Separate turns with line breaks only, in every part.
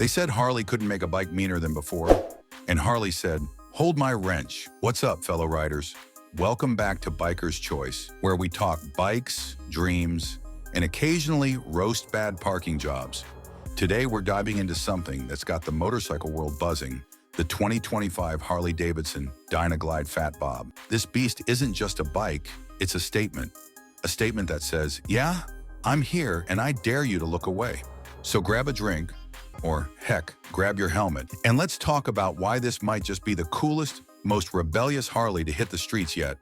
They said Harley couldn't make a bike meaner than before, and Harley said, "Hold my wrench." What's up, fellow riders? Welcome back to Biker's Choice, where we talk bikes, dreams, and occasionally roast bad parking jobs. Today, we're diving into something that's got the motorcycle world buzzing, the 2025 Harley Davidson Dyna Glide Fat Bob. This beast isn't just a bike, it's a statement. A statement that says, yeah, I'm here and I dare you to look away. So grab a drink, or heck, grab your helmet, and let's talk about why this might just be the coolest, most rebellious Harley to hit the streets yet.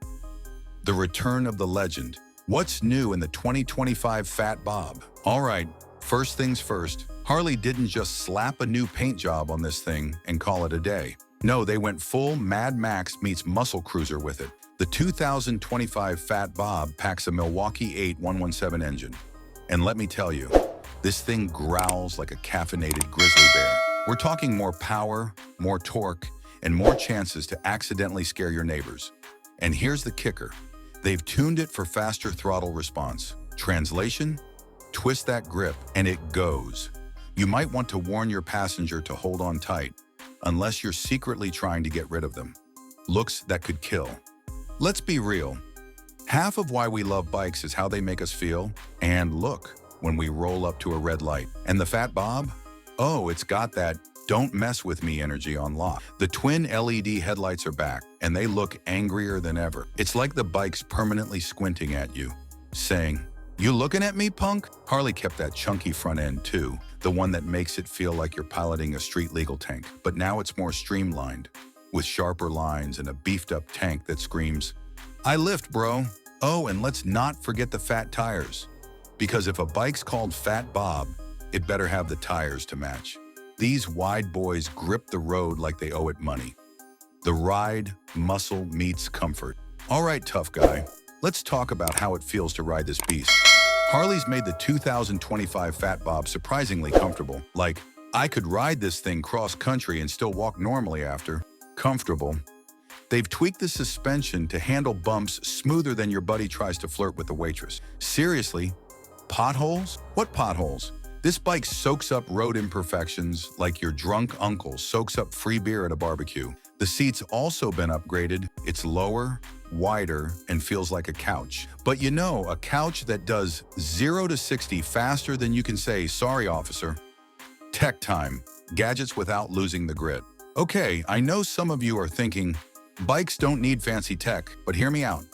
The return of the legend. What's new in the 2025 Fat Bob? All right, first things first, Harley didn't just slap a new paint job on this thing and call it a day. No, they went full Mad Max meets muscle cruiser with it. The 2025 Fat Bob packs a Milwaukee 8117 engine. And let me tell you, this thing growls like a caffeinated grizzly bear. We're talking more power, more torque, and more chances to accidentally scare your neighbors. And here's the kicker. They've tuned it for faster throttle response. Translation? Twist that grip, and it goes. You might want to warn your passenger to hold on tight, unless you're secretly trying to get rid of them. Looks that could kill. Let's be real. Half of why we love bikes is how they make us feel and look when we roll up to a red light. And the Fat Bob? Oh, it's got that "don't mess with me" energy on lock. The twin LED headlights are back, and they look angrier than ever. It's like the bike's permanently squinting at you, saying, "You looking at me, punk?" Harley kept that chunky front end too, the one that makes it feel like you're piloting a street-legal tank. But now it's more streamlined, with sharper lines and a beefed-up tank that screams, "I lift, bro." Oh, and let's not forget the fat tires. Because if a bike's called Fat Bob, it better have the tires to match. These wide boys grip the road like they owe it money. The ride, muscle meets comfort. All right, tough guy, let's talk about how it feels to ride this beast. Harley's made the 2025 Fat Bob surprisingly comfortable. Like, I could ride this thing cross-country and still walk normally after. Comfortable. They've tweaked the suspension to handle bumps smoother than your buddy tries to flirt with the waitress. Seriously? Potholes? What potholes? This bike soaks up road imperfections like your drunk uncle soaks up free beer at a barbecue. The seat's also been upgraded. It's lower, wider, and feels like a couch. But you know, a couch that does 0 to 60 faster than you can say, "Sorry, officer." Tech time. Gadgets without losing the grit. Okay, I know some of you are thinking, bikes don't need fancy tech, but hear me out.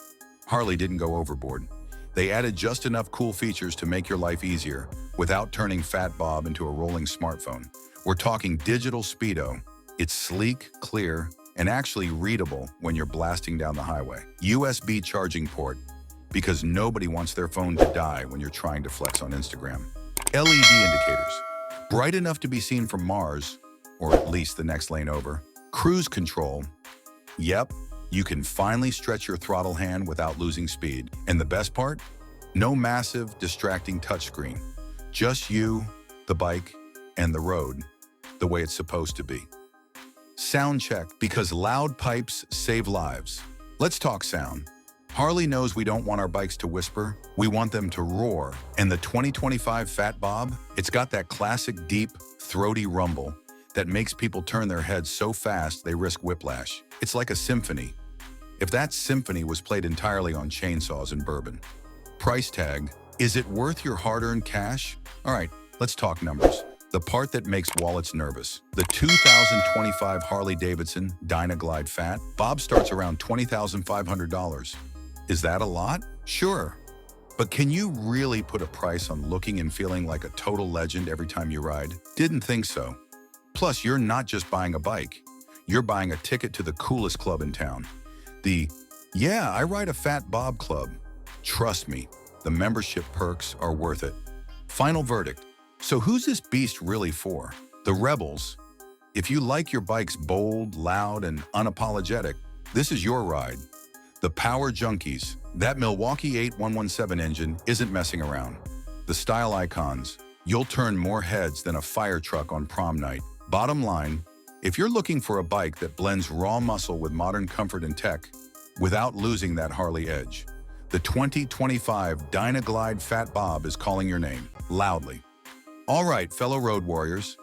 Harley didn't go overboard. They added just enough cool features to make your life easier without turning Fat Bob into a rolling smartphone. We're talking digital speedo. It's sleek, clear, and actually readable when you're blasting down the highway. USB charging port, because nobody wants their phone to die when you're trying to flex on Instagram. LED indicators, bright enough to be seen from Mars, or at least the next lane over. Cruise control. Yep. You can finally stretch your throttle hand without losing speed. And the best part? No massive, distracting touchscreen. Just you, the bike, and the road, the way it's supposed to be. Sound check, because loud pipes save lives. Let's talk sound. Harley knows we don't want our bikes to whisper, we want them to roar. And the 2025 Fat Bob, it's got that classic deep, throaty rumble that makes people turn their heads so fast they risk whiplash. It's like a symphony. If that symphony was played entirely on chainsaws and bourbon. Price tag, is it worth your hard-earned cash? All right, let's talk numbers. The part that makes wallets nervous. The 2025 Harley Davidson Dyna Glide Fat Bob starts around $20,500. Is that a lot? Sure. But can you really put a price on looking and feeling like a total legend every time you ride? Didn't think so. Plus, you're not just buying a bike. You're buying a ticket to the coolest club in town. The, "Yeah, I ride a Fat Bob club." Trust me, the membership perks are worth it. Final verdict. So who's this beast really for? The rebels. If you like your bikes bold, loud, and unapologetic, this is your ride. The power junkies. That Milwaukee 8117 engine isn't messing around. The style icons. You'll turn more heads than a fire truck on prom night. Bottom line, if you're looking for a bike that blends raw muscle with modern comfort and tech without losing that Harley edge, the 2025 Dyna Glide Fat Bob is calling your name, loudly. All right, fellow road warriors,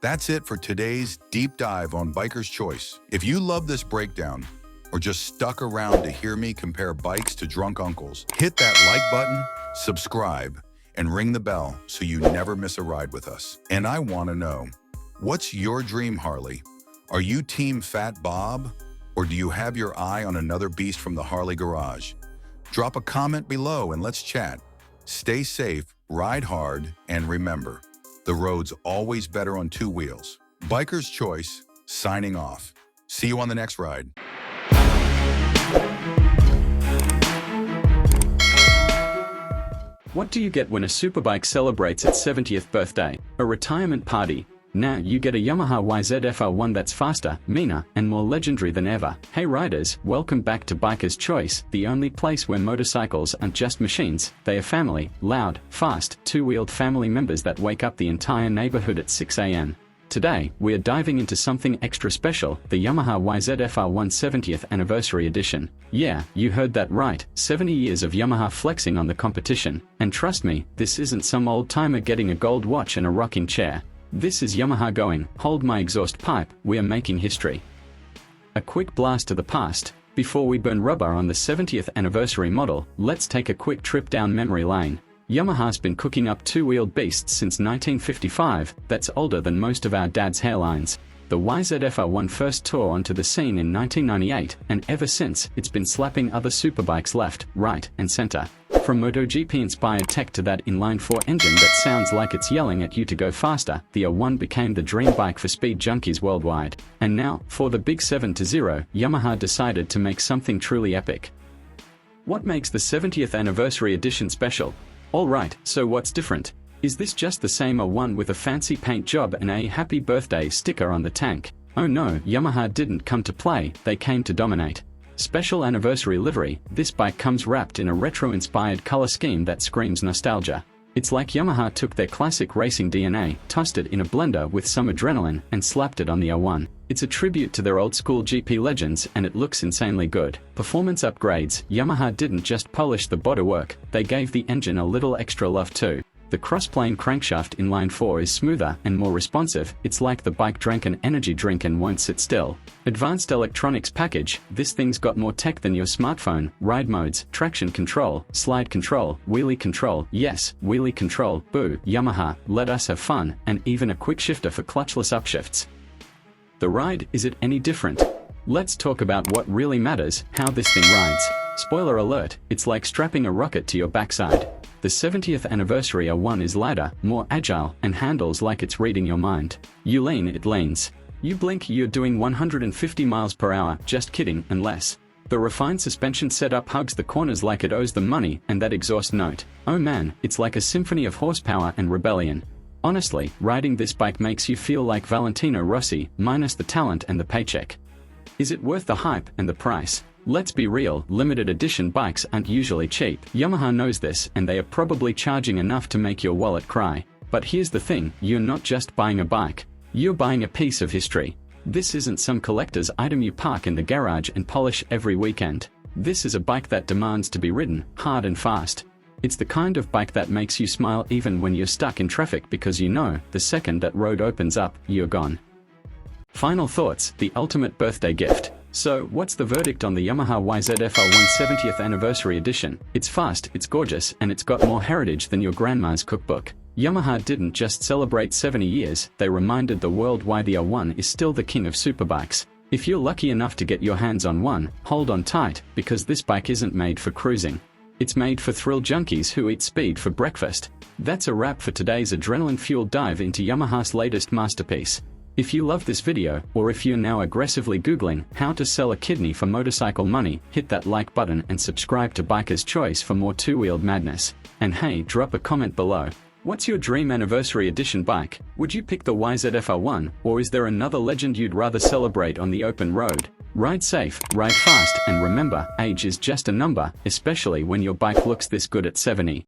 That's it for today's deep dive on Biker's Choice. If you love this breakdown, or just stuck around to hear me compare bikes to drunk uncles, hit that like button, subscribe, and ring the bell so you never miss a ride with us. And I want to know, what's your dream Harley? Are you Team Fat Bob, or do you have your eye on another beast from the Harley garage? Drop a comment below and let's chat. Stay safe, ride hard, and remember, the road's always better on two wheels. Biker's Choice, signing off. See you on the next ride.
What do you get when a superbike celebrates its 70th birthday? A retirement party. Now you get a Yamaha YZF-R1 that's faster, meaner, and more legendary than ever. Hey riders, welcome back to Biker's Choice, the only place where motorcycles aren't just machines, they are family, loud, fast, two-wheeled family members that wake up the entire neighborhood at 6 a.m. Today, we are diving into something extra special, the Yamaha YZF-R1 70th Anniversary Edition. Yeah, you heard that right, 70 years of Yamaha flexing on the competition. And trust me, this isn't some old-timer getting a gold watch and a rocking chair. This is Yamaha going, hold my exhaust pipe, we are making history. A quick blast to the past. Before we burn rubber on the 70th anniversary model, let's take a quick trip down memory lane. Yamaha's been cooking up two-wheeled beasts since 1955, that's older than most of our dad's hairlines. The YZF-R1 first tore onto the scene in 1998, and ever since, it's been slapping other superbikes left, right, and center. From MotoGP-inspired tech to that inline-4 engine that sounds like it's yelling at you to go faster, the R1 became the dream bike for speed junkies worldwide. And now, for the big 7-0, Yamaha decided to make something truly epic. What makes the 70th Anniversary Edition special? Alright, so what's different? Is this just the same R1 with a fancy paint job and a happy birthday sticker on the tank? Oh no, Yamaha didn't come to play, they came to dominate. Special anniversary livery, this bike comes wrapped in a retro-inspired color scheme that screams nostalgia. It's like Yamaha took their classic racing DNA, tossed it in a blender with some adrenaline, and slapped it on the R1. It's a tribute to their old-school GP legends and it looks insanely good. Performance upgrades, Yamaha didn't just polish the bodywork, they gave the engine a little extra love too. The cross-plane crankshaft inline 4 is smoother and more responsive, it's like the bike drank an energy drink and won't sit still. Advanced electronics package, this thing's got more tech than your smartphone, ride modes, traction control, slide control, wheelie control, yes, wheelie control, boo, Yamaha, let us have fun, and even a quick shifter for clutchless upshifts. The ride, is it any different? Let's talk about what really matters, how this thing rides. Spoiler alert, it's like strapping a rocket to your backside. The 70th anniversary R1 is lighter, more agile, and handles like it's reading your mind. You lean, it leans. You blink, you're doing 150 miles per hour, just kidding, and less. The refined suspension setup hugs the corners like it owes them money, and that exhaust note. Oh man, it's like a symphony of horsepower and rebellion. Honestly, riding this bike makes you feel like Valentino Rossi, minus the talent and the paycheck. Is it worth the hype and the price? Let's be real, limited edition bikes aren't usually cheap. Yamaha knows this, and they are probably charging enough to make your wallet cry. But here's the thing, you're not just buying a bike. You're buying a piece of history. This isn't some collector's item you park in the garage and polish every weekend. This is a bike that demands to be ridden, hard and fast. It's the kind of bike that makes you smile even when you're stuck in traffic because you know, the second that road opens up, you're gone. Final thoughts, the ultimate birthday gift. So, what's the verdict on the Yamaha YZF-R1 70th Anniversary Edition? It's fast, it's gorgeous, and it's got more heritage than your grandma's cookbook. Yamaha didn't just celebrate 70 years, they reminded the world why the R1 is still the king of superbikes. If you're lucky enough to get your hands on one, hold on tight, because this bike isn't made for cruising. It's made for thrill junkies who eat speed for breakfast. That's a wrap for today's adrenaline-fueled dive into Yamaha's latest masterpiece. If you love this video, or if you're now aggressively Googling how to sell a kidney for motorcycle money, hit that like button and subscribe to Biker's Choice for more two-wheeled madness. And hey, drop a comment below. What's your dream anniversary edition bike? Would you pick the YZF-R1, or is there another legend you'd rather celebrate on the open road? Ride safe, ride fast, and remember, age is just a number, especially when your bike looks this good at 70.